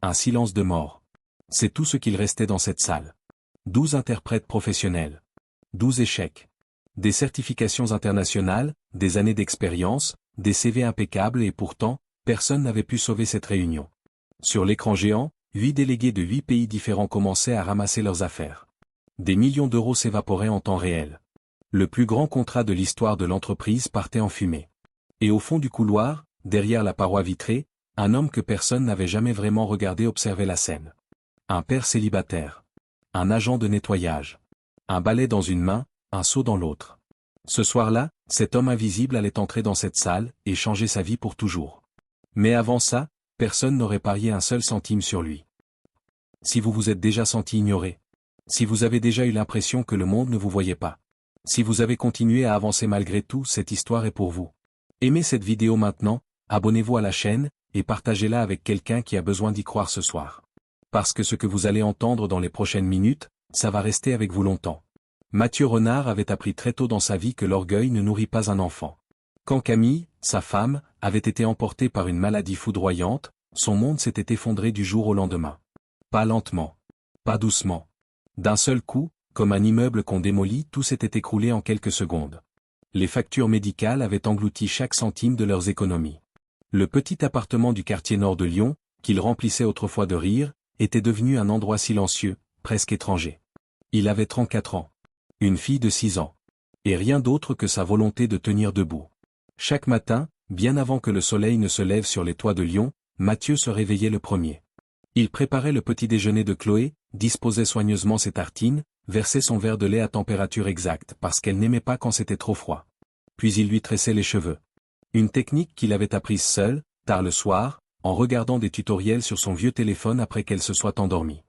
Un silence de mort. C'est tout ce qu'il restait dans cette salle. 12 interprètes professionnels. 12 échecs. Des certifications internationales, des années d'expérience, des CV impeccables et pourtant, personne n'avait pu sauver cette réunion. Sur l'écran géant, 8 délégués de 8 pays différents commençaient à ramasser leurs affaires. Des millions d'euros s'évaporaient en temps réel. Le plus grand contrat de l'histoire de l'entreprise partait en fumée. Et au fond du couloir, derrière la paroi vitrée, un homme que personne n'avait jamais vraiment regardé observait la scène. Un père célibataire. Un agent de nettoyage. Un balai dans une main, un seau dans l'autre. Ce soir-là, cet homme invisible allait entrer dans cette salle et changer sa vie pour toujours. Mais avant ça, personne n'aurait parié un seul centime sur lui. Si vous vous êtes déjà senti ignoré. Si vous avez déjà eu l'impression que le monde ne vous voyait pas. Si vous avez continué à avancer malgré tout, cette histoire est pour vous. Aimez cette vidéo maintenant, abonnez-vous à la chaîne, et partagez-la avec quelqu'un qui a besoin d'y croire ce soir. Parce que ce que vous allez entendre dans les prochaines minutes, ça va rester avec vous longtemps. Mathieu Renard avait appris très tôt dans sa vie que l'orgueil ne nourrit pas un enfant. Quand Camille, sa femme, avait été emportée par une maladie foudroyante, son monde s'était effondré du jour au lendemain. Pas lentement. Pas doucement. D'un seul coup, comme un immeuble qu'on démolit, tout s'était écroulé en quelques secondes. Les factures médicales avaient englouti chaque centime de leurs économies. Le petit appartement du quartier nord de Lyon, qu'il remplissait autrefois de rire, était devenu un endroit silencieux, presque étranger. Il avait 34 ans. Une fille de 6 ans. Et rien d'autre que sa volonté de tenir debout. Chaque matin, bien avant que le soleil ne se lève sur les toits de Lyon, Mathieu se réveillait le premier. Il préparait le petit déjeuner de Chloé, disposait soigneusement ses tartines, versait son verre de lait à température exacte parce qu'elle n'aimait pas quand c'était trop froid. Puis il lui tressait les cheveux. Une technique qu'il avait apprise seul, tard le soir, en regardant des tutoriels sur son vieux téléphone après qu'elle se soit endormie.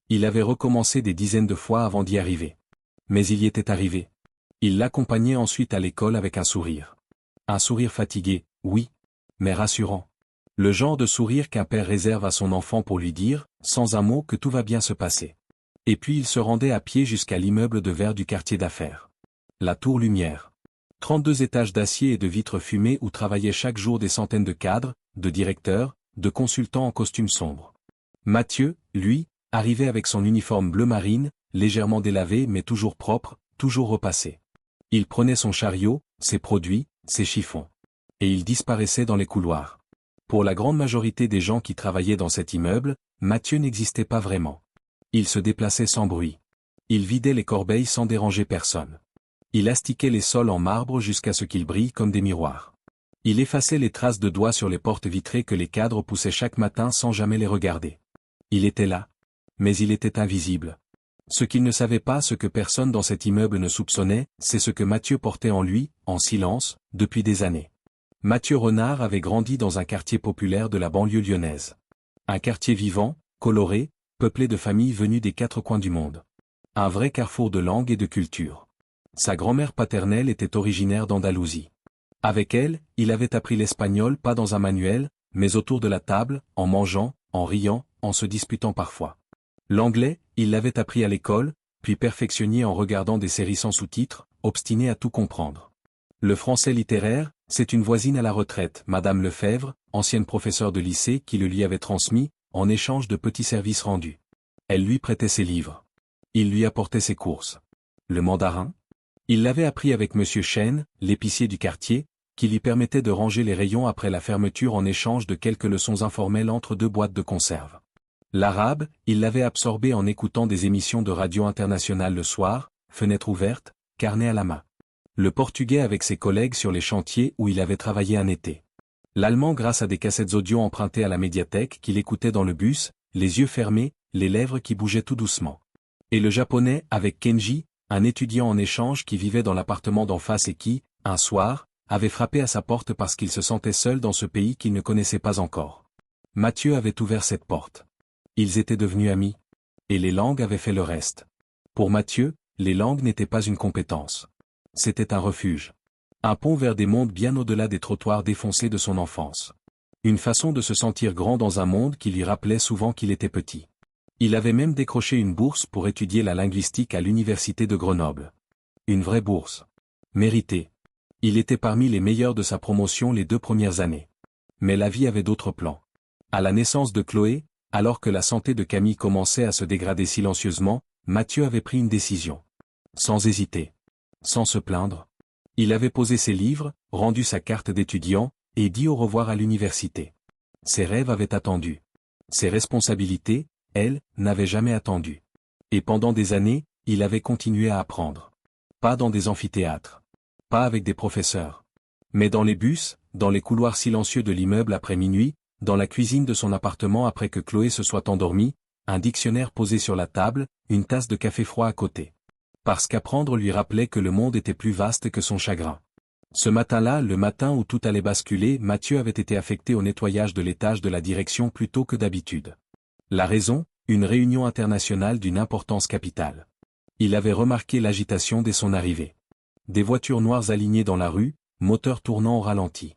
Il avait recommencé des dizaines de fois avant d'y arriver. Mais il y était arrivé. Il l'accompagnait ensuite à l'école avec un sourire. Un sourire fatigué, oui, mais rassurant. Le genre de sourire qu'un père réserve à son enfant pour lui dire, sans un mot, que tout va bien se passer. Et puis il se rendait à pied jusqu'à l'immeuble de verre du quartier d'affaires. La Tour Lumière. 32 étages d'acier et de vitres fumées où travaillaient chaque jour des centaines de cadres, de directeurs, de consultants en costume sombre. Mathieu, lui, arrivait avec son uniforme bleu marine, légèrement délavé mais toujours propre, toujours repassé. Il prenait son chariot, ses produits, ses chiffons. Et il disparaissait dans les couloirs. Pour la grande majorité des gens qui travaillaient dans cet immeuble, Mathieu n'existait pas vraiment. Il se déplaçait sans bruit. Il vidait les corbeilles sans déranger personne. Il astiquait les sols en marbre jusqu'à ce qu'ils brillent comme des miroirs. Il effaçait les traces de doigts sur les portes vitrées que les cadres poussaient chaque matin sans jamais les regarder. Il était là. Mais il était invisible. Ce qu'il ne savait pas, ce que personne dans cet immeuble ne soupçonnait, c'est ce que Mathieu portait en lui, en silence, depuis des années. Mathieu Renard avait grandi dans un quartier populaire de la banlieue lyonnaise. Un quartier vivant, coloré, peuplé de familles venues des 4 coins du monde. Un vrai carrefour de langue et de culture. Sa grand-mère paternelle était originaire d'Andalousie. Avec elle, il avait appris l'espagnol pas dans un manuel, mais autour de la table, en mangeant, en riant, en se disputant parfois. L'anglais, il l'avait appris à l'école, puis perfectionné en regardant des séries sans sous-titres, obstiné à tout comprendre. Le français littéraire, c'est une voisine à la retraite, Madame Lefebvre, ancienne professeure de lycée qui le lui avait transmis, en échange de petits services rendus. Elle lui prêtait ses livres. Il lui apportait ses courses. Le mandarin? Il l'avait appris avec Monsieur Chêne, l'épicier du quartier, qui lui permettait de ranger les rayons après la fermeture en échange de quelques leçons informelles entre 2 boîtes de conserve. L'arabe, il l'avait absorbé en écoutant des émissions de radio internationale le soir, fenêtre ouverte, carnet à la main. Le portugais avec ses collègues sur les chantiers où il avait travaillé un été. L'allemand grâce à des cassettes audio empruntées à la médiathèque qu'il écoutait dans le bus, les yeux fermés, les lèvres qui bougeaient tout doucement. Et le japonais avec Kenji, un étudiant en échange qui vivait dans l'appartement d'en face et qui, un soir, avait frappé à sa porte parce qu'il se sentait seul dans ce pays qu'il ne connaissait pas encore. Mathieu avait ouvert cette porte. Ils étaient devenus amis. Et les langues avaient fait le reste. Pour Mathieu, les langues n'étaient pas une compétence. C'était un refuge. Un pont vers des mondes bien au-delà des trottoirs défoncés de son enfance. Une façon de se sentir grand dans un monde qui lui rappelait souvent qu'il était petit. Il avait même décroché une bourse pour étudier la linguistique à l'université de Grenoble. Une vraie bourse. Méritée. Il était parmi les meilleurs de sa promotion les 2 premières années. Mais la vie avait d'autres plans. À la naissance de Chloé, Alors que la santé de Camille commençait à se dégrader silencieusement, Mathieu avait pris une décision. Sans hésiter. Sans se plaindre. Il avait posé ses livres, rendu sa carte d'étudiant, et dit au revoir à l'université. Ses rêves avaient attendu. Ses responsabilités, elles, n'avaient jamais attendu. Et pendant des années, il avait continué à apprendre. Pas dans des amphithéâtres. Pas avec des professeurs. Mais dans les bus, dans les couloirs silencieux de l'immeuble après minuit, dans la cuisine de son appartement après que Chloé se soit endormie, un dictionnaire posé sur la table, une tasse de café froid à côté. Parce qu'apprendre lui rappelait que le monde était plus vaste que son chagrin. Ce matin-là, le matin où tout allait basculer, Mathieu avait été affecté au nettoyage de l'étage de la direction plus tôt que d'habitude. La raison, une réunion internationale d'une importance capitale. Il avait remarqué l'agitation dès son arrivée. Des voitures noires alignées dans la rue, moteurs tournant au ralenti.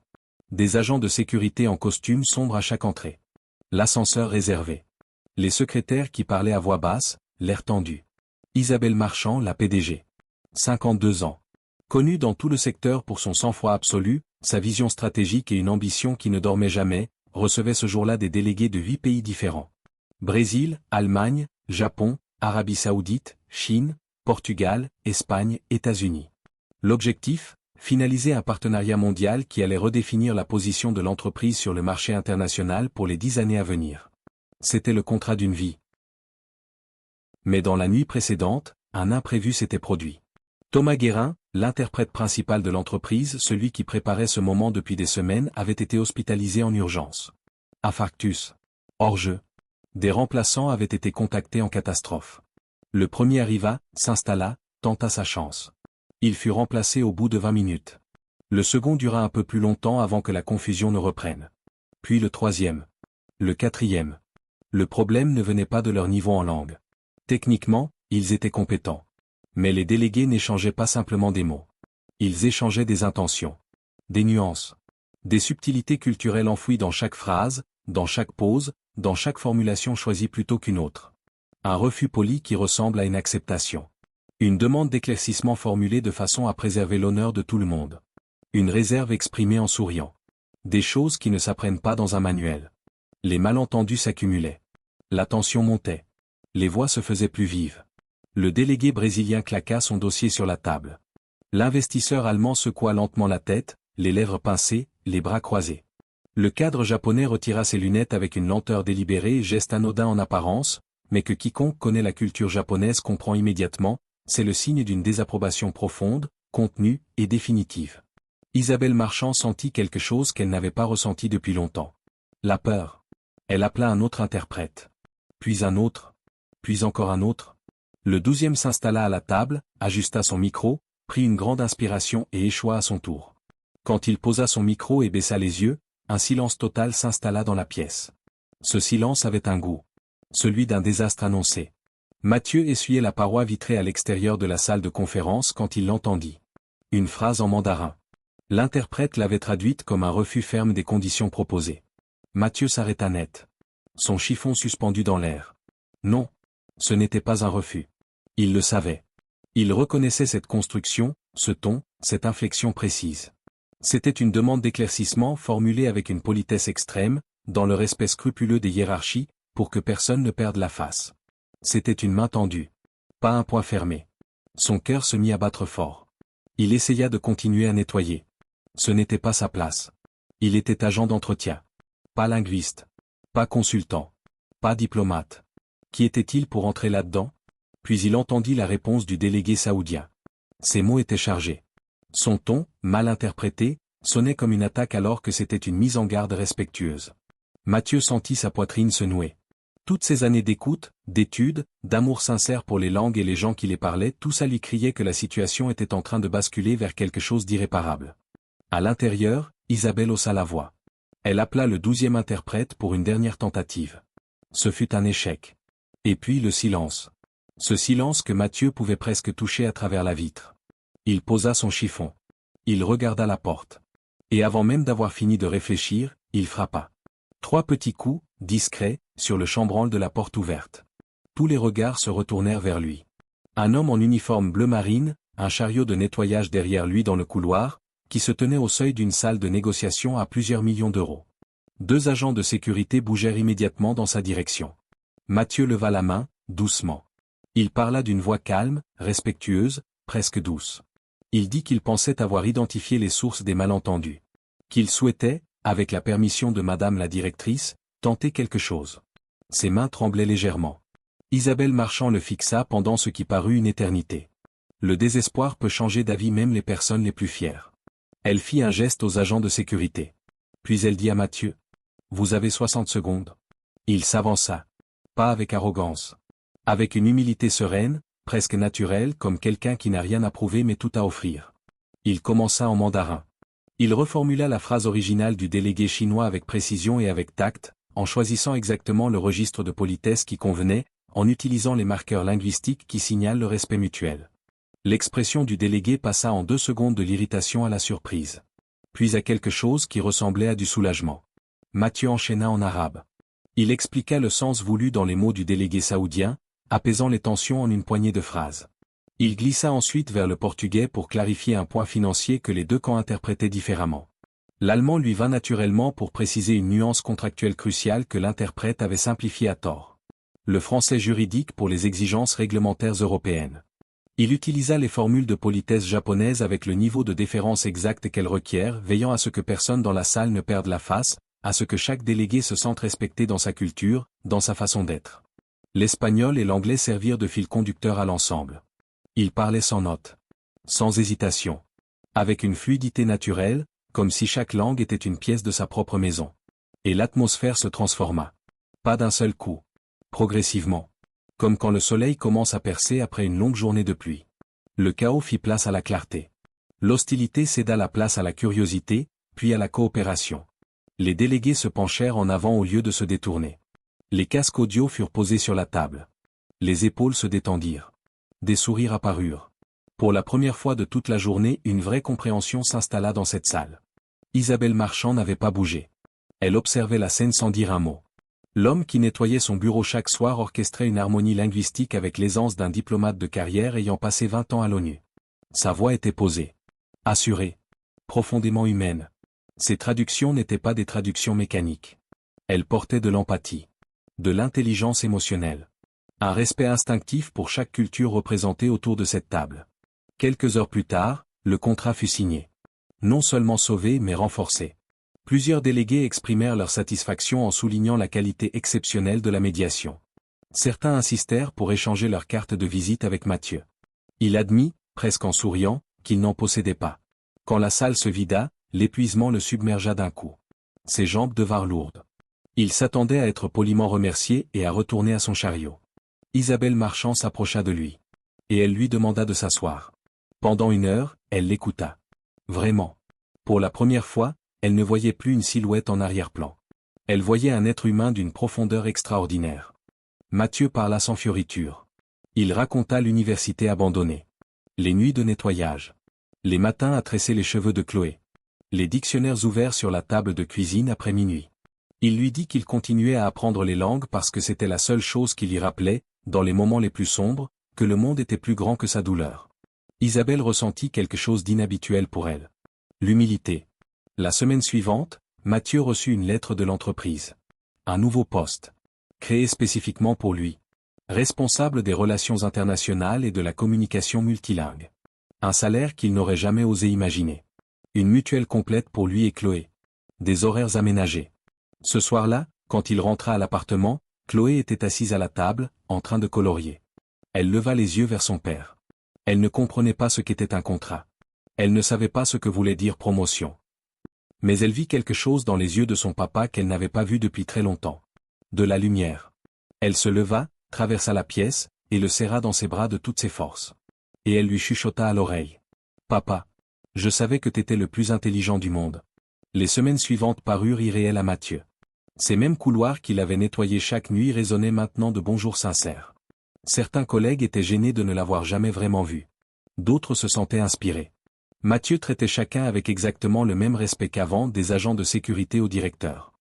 Des agents de sécurité en costume sombre à chaque entrée. L'ascenseur réservé. Les secrétaires qui parlaient à voix basse, l'air tendu. Isabelle Marchand, la PDG. 52 ans. Connue dans tout le secteur pour son sang-froid absolu, sa vision stratégique et une ambition qui ne dormait jamais, recevait ce jour-là des délégués de 8 pays différents. Brésil, Allemagne, Japon, Arabie Saoudite, Chine, Portugal, Espagne, États-Unis. L'objectif, finaliser un partenariat mondial qui allait redéfinir la position de l'entreprise sur le marché international pour les 10 années à venir. C'était le contrat d'une vie. Mais dans la nuit précédente, un imprévu s'était produit. Thomas Guérin, l'interprète principal de l'entreprise, celui qui préparait ce moment depuis des semaines, avait été hospitalisé en urgence. Infarctus. Hors-jeu. Des remplaçants avaient été contactés en catastrophe. Le premier arriva, s'installa, tenta sa chance. Il fut remplacé au bout de 20 minutes. Le second dura un peu plus longtemps avant que la confusion ne reprenne. Puis le troisième. Le quatrième. Le problème ne venait pas de leur niveau en langue. Techniquement, ils étaient compétents. Mais les délégués n'échangeaient pas simplement des mots. Ils échangeaient des intentions. Des nuances. Des subtilités culturelles enfouies dans chaque phrase, dans chaque pause, dans chaque formulation choisie plutôt qu'une autre. Un refus poli qui ressemble à une acceptation. Une demande d'éclaircissement formulée de façon à préserver l'honneur de tout le monde. Une réserve exprimée en souriant. Des choses qui ne s'apprennent pas dans un manuel. Les malentendus s'accumulaient. La tension montait. Les voix se faisaient plus vives. Le délégué brésilien claqua son dossier sur la table. L'investisseur allemand secoua lentement la tête, les lèvres pincées, les bras croisés. Le cadre japonais retira ses lunettes avec une lenteur délibérée, geste anodin en apparence, mais que quiconque connaît la culture japonaise comprend immédiatement, c'est le signe d'une désapprobation profonde, contenue et définitive. Isabelle Marchand sentit quelque chose qu'elle n'avait pas ressenti depuis longtemps. La peur. Elle appela un autre interprète. Puis un autre. Puis encore un autre. Le 12e s'installa à la table, ajusta son micro, prit une grande inspiration et échoua à son tour. Quand il posa son micro et baissa les yeux, un silence total s'installa dans la pièce. Ce silence avait un goût. Celui d'un désastre annoncé. Mathieu essuyait la paroi vitrée à l'extérieur de la salle de conférence quand il l'entendit. Une phrase en mandarin. L'interprète l'avait traduite comme un refus ferme des conditions proposées. Mathieu s'arrêta net. Son chiffon suspendu dans l'air. Non. Ce n'était pas un refus. Il le savait. Il reconnaissait cette construction, ce ton, cette inflexion précise. C'était une demande d'éclaircissement formulée avec une politesse extrême, dans le respect scrupuleux des hiérarchies, pour que personne ne perde la face. C'était une main tendue. Pas un poing fermé. Son cœur se mit à battre fort. Il essaya de continuer à nettoyer. Ce n'était pas sa place. Il était agent d'entretien. Pas linguiste. Pas consultant. Pas diplomate. Qui était-il pour entrer là-dedans? Puis il entendit la réponse du délégué saoudien. Ses mots étaient chargés. Son ton, mal interprété, sonnait comme une attaque alors que c'était une mise en garde respectueuse. Mathieu sentit sa poitrine se nouer. Toutes ces années d'écoute, d'études, d'amour sincère pour les langues et les gens qui les parlaient, tout ça lui criait que la situation était en train de basculer vers quelque chose d'irréparable. À l'intérieur, Isabelle haussa la voix. Elle appela le 12e interprète pour une dernière tentative. Ce fut un échec. Et puis le silence. Ce silence que Mathieu pouvait presque toucher à travers la vitre. Il posa son chiffon. Il regarda la porte. Et avant même d'avoir fini de réfléchir, il frappa. 3 petits coups, discrets, sur le chambranle de la porte ouverte. Tous les regards se retournèrent vers lui. Un homme en uniforme bleu marine, un chariot de nettoyage derrière lui dans le couloir, qui se tenait au seuil d'une salle de négociation à plusieurs millions d'euros. 2 agents de sécurité bougèrent immédiatement dans sa direction. Mathieu leva la main, doucement. Il parla d'une voix calme, respectueuse, presque douce. Il dit qu'il pensait avoir identifié les sources des malentendus. Qu'il souhaitait, avec la permission de Madame la directrice, tenter quelque chose. Ses mains tremblaient légèrement. Isabelle Marchand le fixa pendant ce qui parut une éternité. Le désespoir peut changer d'avis même les personnes les plus fières. Elle fit un geste aux agents de sécurité. Puis elle dit à Mathieu. « Vous avez 60 secondes. » Il s'avança. Pas avec arrogance. Avec une humilité sereine, presque naturelle comme quelqu'un qui n'a rien à prouver mais tout à offrir. Il commença en mandarin. Il reformula la phrase originale du délégué chinois avec précision et avec tact, en choisissant exactement le registre de politesse qui convenait, en utilisant les marqueurs linguistiques qui signalent le respect mutuel. L'expression du délégué passa en 2 secondes de l'irritation à la surprise. Puis à quelque chose qui ressemblait à du soulagement. Mathieu enchaîna en arabe. Il expliqua le sens voulu dans les mots du délégué saoudien, apaisant les tensions en une poignée de phrases. Il glissa ensuite vers le portugais pour clarifier un point financier que les 2 camps interprétaient différemment. L'allemand lui vint naturellement pour préciser une nuance contractuelle cruciale que l'interprète avait simplifiée à tort. Le français juridique pour les exigences réglementaires européennes. Il utilisa les formules de politesse japonaises avec le niveau de déférence exact qu'elles requièrent, veillant à ce que personne dans la salle ne perde la face, à ce que chaque délégué se sente respecté dans sa culture, dans sa façon d'être. L'espagnol et l'anglais servirent de fil conducteur à l'ensemble. Il parlait sans note. Sans hésitation. Avec une fluidité naturelle, comme si chaque langue était une pièce de sa propre maison. Et l'atmosphère se transforma. Pas d'un seul coup. Progressivement. Comme quand le soleil commence à percer après une longue journée de pluie. Le chaos fit place à la clarté. L'hostilité céda la place à la curiosité, puis à la coopération. Les délégués se penchèrent en avant au lieu de se détourner. Les casques audio furent posés sur la table. Les épaules se détendirent. Des sourires apparurent. Pour la première fois de toute la journée, une vraie compréhension s'installa dans cette salle. Isabelle Marchand n'avait pas bougé. Elle observait la scène sans dire un mot. L'homme qui nettoyait son bureau chaque soir orchestrait une harmonie linguistique avec l'aisance d'un diplomate de carrière ayant passé 20 ans à l'ONU. Sa voix était posée. Assurée. Profondément humaine. Ses traductions n'étaient pas des traductions mécaniques. Elles portaient de l'empathie. De l'intelligence émotionnelle. Un respect instinctif pour chaque culture représentée autour de cette table. Quelques heures plus tard, le contrat fut signé. Non seulement sauvé mais renforcé. Plusieurs délégués exprimèrent leur satisfaction en soulignant la qualité exceptionnelle de la médiation. Certains insistèrent pour échanger leur carte de visite avec Mathieu. Il admit, presque en souriant, qu'il n'en possédait pas. Quand la salle se vida, l'épuisement le submergea d'un coup. Ses jambes devinrent lourdes. Il s'attendait à être poliment remercié et à retourner à son chariot. Isabelle Marchand s'approcha de lui. Et elle lui demanda de s'asseoir. Pendant 1 heure, elle l'écouta. Vraiment. Pour la première fois, elle ne voyait plus une silhouette en arrière-plan. Elle voyait un être humain d'une profondeur extraordinaire. Mathieu parla sans fioriture. Il raconta l'université abandonnée. Les nuits de nettoyage. Les matins à tresser les cheveux de Chloé. Les dictionnaires ouverts sur la table de cuisine après minuit. Il lui dit qu'il continuait à apprendre les langues parce que c'était la seule chose qui lui rappelait, dans les moments les plus sombres, que le monde était plus grand que sa douleur. Isabelle ressentit quelque chose d'inhabituel pour elle. L'humilité. La semaine suivante, Mathieu reçut une lettre de l'entreprise. Un nouveau poste. Créé spécifiquement pour lui. Responsable des relations internationales et de la communication multilingue. Un salaire qu'il n'aurait jamais osé imaginer. Une mutuelle complète pour lui et Chloé. Des horaires aménagés. Ce soir-là, quand il rentra à l'appartement, Chloé était assise à la table, en train de colorier. Elle leva les yeux vers son père. Elle ne comprenait pas ce qu'était un contrat. Elle ne savait pas ce que voulait dire promotion. Mais elle vit quelque chose dans les yeux de son papa qu'elle n'avait pas vu depuis très longtemps. De la lumière. Elle se leva, traversa la pièce, et le serra dans ses bras de toutes ses forces. Et elle lui chuchota à l'oreille. « Papa. Je savais que t'étais le plus intelligent du monde. » Les semaines suivantes parurent irréelles à Mathieu. Ces mêmes couloirs qu'il avait nettoyés chaque nuit résonnaient maintenant de bonjours sincères. Certains collègues étaient gênés de ne l'avoir jamais vraiment vu. D'autres se sentaient inspirés. Mathieu traitait chacun avec exactement le même respect qu'avant, des agents de sécurité au directeur.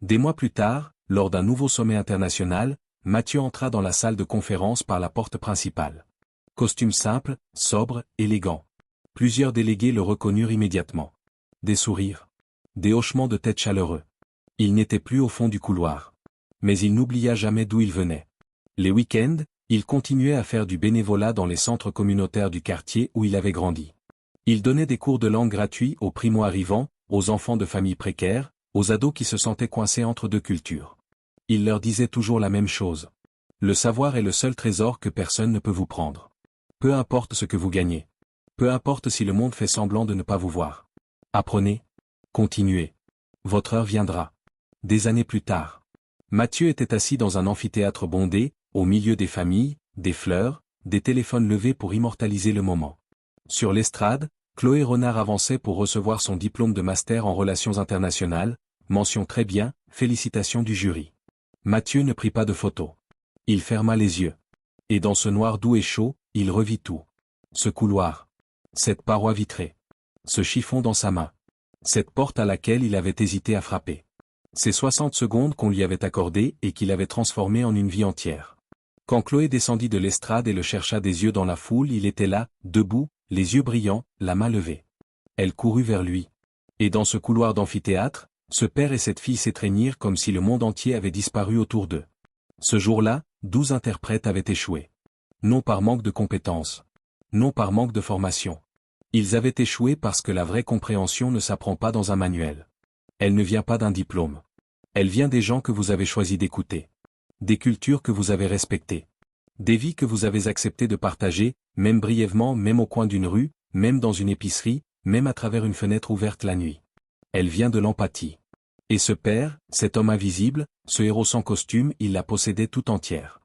Des mois plus tard, lors d'un nouveau sommet international, Mathieu entra dans la salle de conférence par la porte principale. Costume simple, sobre, élégant. Plusieurs délégués le reconnurent immédiatement. Des sourires. Des hochements de tête chaleureux. Il n'était plus au fond du couloir. Mais il n'oublia jamais d'où il venait. Les week-ends, il continuait à faire du bénévolat dans les centres communautaires du quartier où il avait grandi. Il donnait des cours de langue gratuits aux primo-arrivants, aux enfants de familles précaires, aux ados qui se sentaient coincés entre deux cultures. Il leur disait toujours la même chose. Le savoir est le seul trésor que personne ne peut vous prendre. Peu importe ce que vous gagnez. Peu importe si le monde fait semblant de ne pas vous voir. Apprenez. Continuez. Votre heure viendra. Des années plus tard. Mathieu était assis dans un amphithéâtre bondé, au milieu des familles, des fleurs, des téléphones levés pour immortaliser le moment. Sur l'estrade, Chloé Renard avançait pour recevoir son diplôme de master en relations internationales, mention très bien, félicitations du jury. Mathieu ne prit pas de photo. Il ferma les yeux. Et dans ce noir doux et chaud, il revit tout. Ce couloir. Cette paroi vitrée. Ce chiffon dans sa main. Cette porte à laquelle il avait hésité à frapper. Ces 60 secondes qu'on lui avait accordées et qu'il avait transformées en une vie entière. Quand Chloé descendit de l'estrade et le chercha des yeux dans la foule, il était là, debout, les yeux brillants, la main levée. Elle courut vers lui. Et dans ce couloir d'amphithéâtre, ce père et cette fille s'étreignirent comme si le monde entier avait disparu autour d'eux. Ce jour-là, 12 interprètes avaient échoué. Non par manque de compétences. Non par manque de formation. Ils avaient échoué parce que la vraie compréhension ne s'apprend pas dans un manuel. Elle ne vient pas d'un diplôme. Elle vient des gens que vous avez choisi d'écouter. Des cultures que vous avez respectées. Des vies que vous avez accepté de partager, même brièvement, même au coin d'une rue, même dans une épicerie, même à travers une fenêtre ouverte la nuit. Elle vient de l'empathie. Et ce père, cet homme invisible, ce héros sans costume, il la possédait tout entière.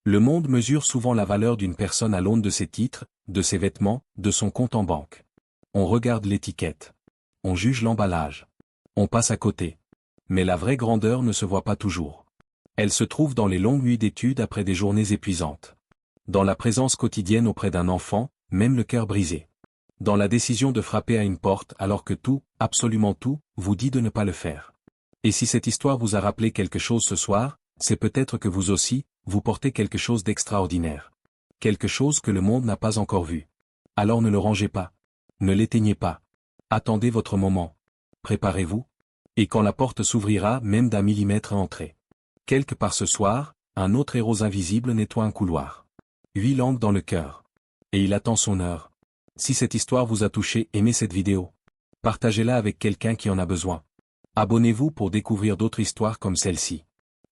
Le monde mesure souvent la valeur d'une personne à l'aune de ses titres, de ses vêtements, de son compte en banque. On regarde l'étiquette. On juge l'emballage. On passe à côté. Mais la vraie grandeur ne se voit pas toujours. Elle se trouve dans les longues nuits d'études après des journées épuisantes. Dans la présence quotidienne auprès d'un enfant, même le cœur brisé. Dans la décision de frapper à une porte alors que tout, absolument tout, vous dit de ne pas le faire. Et si cette histoire vous a rappelé quelque chose ce soir, c'est peut-être que vous aussi, vous portez quelque chose d'extraordinaire. Quelque chose que le monde n'a pas encore vu. Alors ne le rangez pas. Ne l'éteignez pas. Attendez votre moment. Préparez-vous. Et quand la porte s'ouvrira même d'1 millimètre à entrer. Quelque part ce soir, un autre héros invisible nettoie un couloir. 8 langues dans le cœur. Et il attend son heure. Si cette histoire vous a touché, aimez cette vidéo. Partagez-la avec quelqu'un qui en a besoin. Abonnez-vous pour découvrir d'autres histoires comme celle-ci.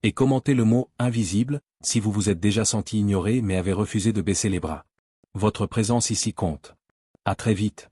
Et commentez le mot « invisible » si vous vous êtes déjà senti ignoré mais avez refusé de baisser les bras. Votre présence ici compte. À très vite.